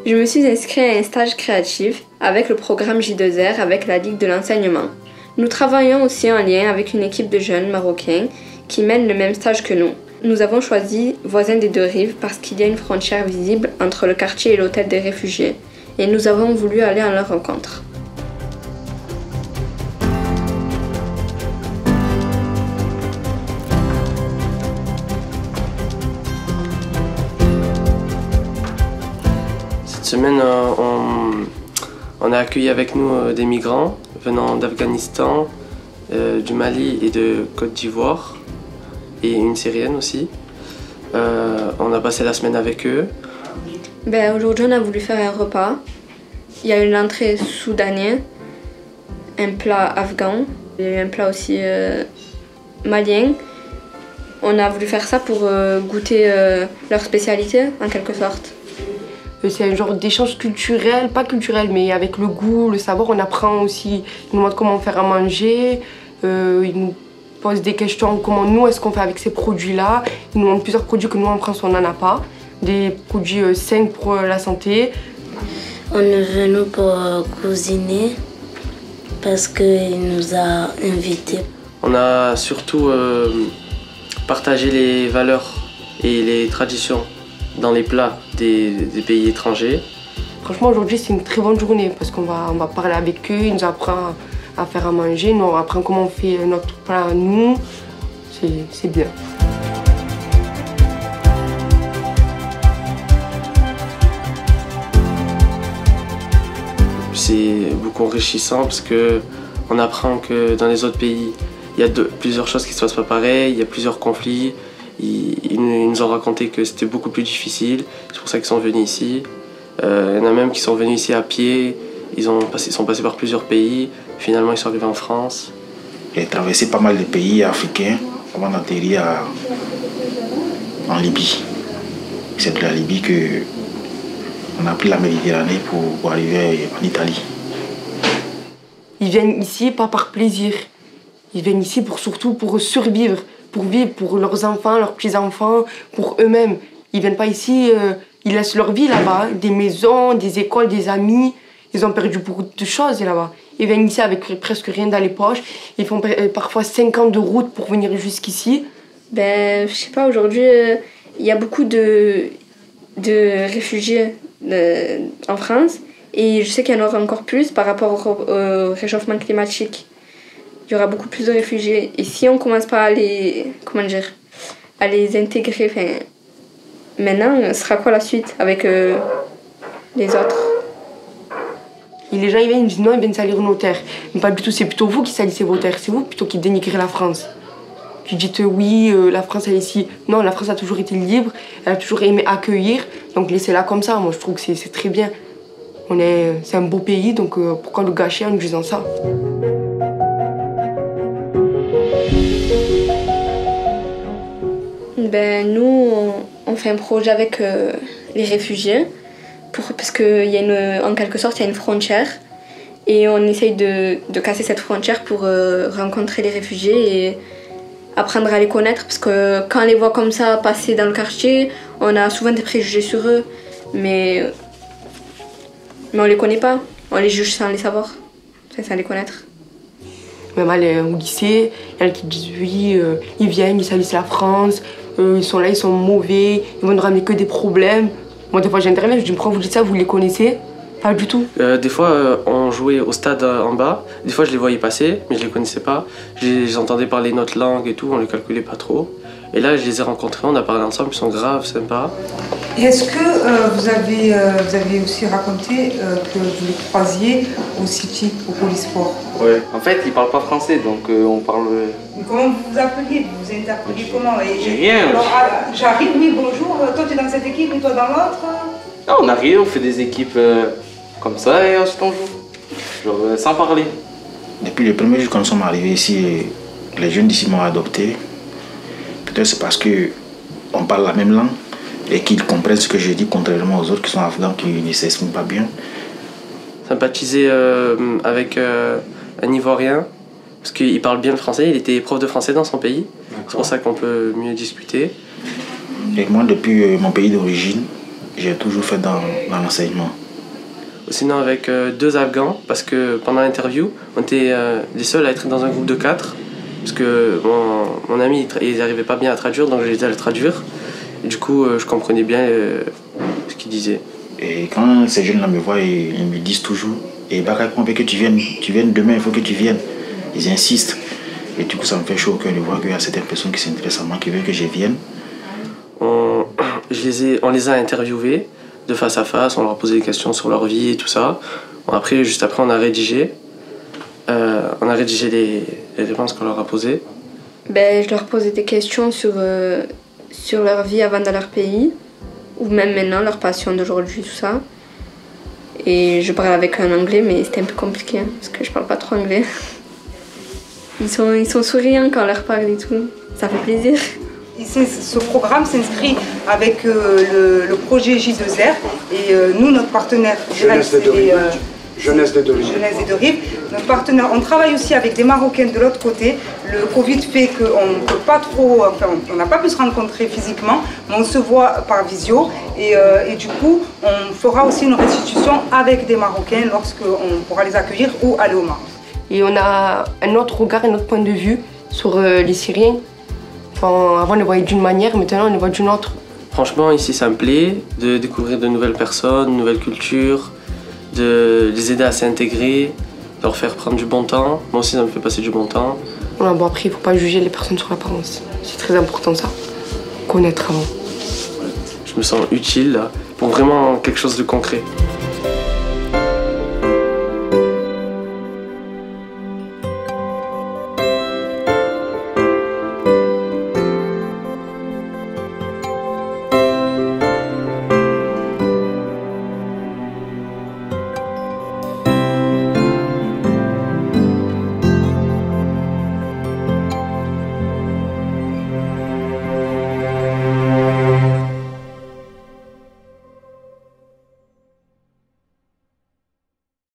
Je me suis inscrite à un stage créatif avec le programme J2R avec la Ligue de l'enseignement. Nous travaillons aussi en lien avec une équipe de jeunes marocains qui mènent le même stage que nous. Nous avons choisi Voisins des deux rives parce qu'il y a une frontière visible entre le quartier et l'hôtel des réfugiés et nous avons voulu aller à leur rencontre. Cette semaine, on a accueilli avec nous des migrants venant d'Afghanistan, du Mali et de Côte d'Ivoire, et une Syrienne aussi. On a passé la semaine avec eux. Aujourd'hui, on a voulu faire un repas. Il y a eu l'entrée soudanaise, un plat afghan, il y a eu un plat aussi malien. On a voulu faire ça pour goûter leur spécialité, en quelque sorte. C'est un genre d'échange culturel, pas culturel, mais avec le goût, le savoir. On apprend aussi, ils nous montrent comment faire à manger, ils nous posent des questions, comment nous, est-ce qu'on fait avec ces produits-là. Ils nous montrent plusieurs produits que nous, en France, on n'en a pas. Des produits sains pour la santé. On est venu pour cuisiner parce qu'il nous a invités. On a surtout partagé les valeurs et les traditions dans les plats des pays étrangers. Franchement, aujourd'hui, c'est une très bonne journée parce qu'on va parler avec eux, ils nous apprennent à faire à manger, nous on apprend comment on fait notre plat à nous. C'est bien. C'est beaucoup enrichissant parce qu'on apprend que dans les autres pays, il y a plusieurs choses qui ne se passent pas pareil, il y a plusieurs conflits. Ils nous ont raconté que c'était beaucoup plus difficile, c'est pour ça qu'ils sont venus ici. Il y en a même qui sont venus ici à pied, ils sont passés par plusieurs pays, finalement ils sont arrivés en France. J'ai traversé pas mal de pays africains avant d'atterrir en Libye. C'est de la Libye qu'on a pris la Méditerranée pour arriver en Italie. Ils viennent ici pas par plaisir, ils viennent ici surtout pour survivre. Pour vivre, pour leurs enfants, leurs petits-enfants, pour eux-mêmes. Ils viennent pas ici, ils laissent leur vie là-bas, des maisons, des écoles, des amis. Ils ont perdu beaucoup de choses là-bas. Ils viennent ici avec presque rien dans les poches. Ils font parfois 5 ans de route pour venir jusqu'ici. Je sais pas, aujourd'hui, il y a beaucoup de réfugiés en France. Et je sais qu'il y en aura encore plus par rapport au réchauffement climatique. Il y aura beaucoup plus de réfugiés. Et si on ne commence pas à les intégrer, maintenant, ce sera quoi la suite avec les autres? Et les gens ils viennent, ils disent non, ils viennent salir nos terres. Mais pas du tout, c'est plutôt vous qui salissez vos terres. C'est vous plutôt qui dénigrez la France. Qui dites oui, la France elle est ici. Non, la France a toujours été libre, elle a toujours aimé accueillir. Donc laissez-la comme ça. Moi je trouve que c'est très bien. C'est un beau pays, donc pourquoi le gâcher en nous disant ça? Nous, on fait un projet avec les réfugiés, parce qu'en quelque sorte, il y a une frontière. Et on essaye de casser cette frontière pour rencontrer les réfugiés et apprendre à les connaître. Parce que quand on les voit comme ça passer dans le quartier, on a souvent des préjugés sur eux. Mais on les connaît pas, on les juge sans les savoir, sans les connaître. Même aller au lycée, il y en a qui disent oui, ils viennent, ils salissent la France. Ils sont là, ils sont mauvais, ils vont nous ramener que des problèmes. Moi, des fois, j'interviens, je dis, pourquoi vous dites ça, vous les connaissez? Pas du tout. Des fois, on jouait au stade en bas. Des fois, je les voyais passer, mais je les connaissais pas. Je les entendais parler notre langue et tout, on les calculait pas trop. Et là, je les ai rencontrés, on a parlé ensemble, ils sont graves, sympas. Et est-ce que vous avez aussi raconté que vous les croisiez au City, au Polisport? Oui, en fait, ils parlent pas français, donc on parle... Mais comment vous vous appeliez? Vous vous interpelliez comment? J'ai rien. Alors, j'arrive, oui, bonjour, toi tu es dans cette équipe et toi dans l'autre? Non, on arrive, on fait des équipes comme ça et ensuite on joue. Genre sans parler. Depuis le premier jour quand nous sommes arrivés ici, les jeunes d'ici m'ont adopté. Peut-être c'est parce qu'on parle la même langue et qu'ils comprennent ce que je dis, contrairement aux autres qui sont afghans qui ne s'expriment pas bien. Sympathiser avec un Ivoirien, parce qu'il parle bien le français, il était prof de français dans son pays. C'est pour ça qu'on peut mieux discuter. Et moi, depuis mon pays d'origine, j'ai toujours fait dans l'enseignement. Sinon avec 2 Afghans, parce que pendant l'interview, on était les seuls à être dans un groupe de 4. Parce que mon ami, ils n'arrivaient pas bien à traduire, donc j'ai aidé à le traduire. Et du coup, je comprenais bien ce qu'ils disaient. Et quand ces jeunes-là me voient, ils me disent toujours « Et Bakary, on veut que tu viennes demain, il faut que tu viennes ». Ils insistent. Et du coup, ça me fait chaud au cœur de voir qu'il y a certaines personnes qui s'intéressent à moi, qui veulent que je vienne. On les a interviewés de face à face, on leur a posé des questions sur leur vie et tout ça. Bon, juste après, on a rédigé les réponses qu'on leur a posées. Je leur posais des questions sur leur vie avant dans leur pays, ou même maintenant, leur passion d'aujourd'hui, tout ça. Et je parlais avec un anglais, mais c'était un peu compliqué, parce que je parle pas trop anglais. Ils sont souriants quand on leur parle et tout, ça fait plaisir. Ce programme s'inscrit avec le projet J2R et nous, notre partenaire Jeunesse des Deux Rives. Notre partenaire, on travaille aussi avec des Marocains de l'autre côté. Le Covid fait qu'on ne peut pas trop, on n'a pas pu se rencontrer physiquement, mais on se voit par visio. Et du coup, on fera aussi une restitution avec des Marocains lorsqu'on pourra les accueillir ou aller au Maroc. Et on a un autre regard, un autre point de vue sur les Syriens. Enfin, avant on les voyait d'une manière, maintenant on les voit d'une autre. Franchement, ici ça me plaît de découvrir de nouvelles personnes, de nouvelles cultures, de les aider à s'intégrer, de leur faire prendre du bon temps. Moi aussi ça me fait passer du bon temps. Bon, après, il ne faut pas juger les personnes sur l'apparence. C'est très important ça. Connaître avant. Je me sens utile là, pour vraiment quelque chose de concret.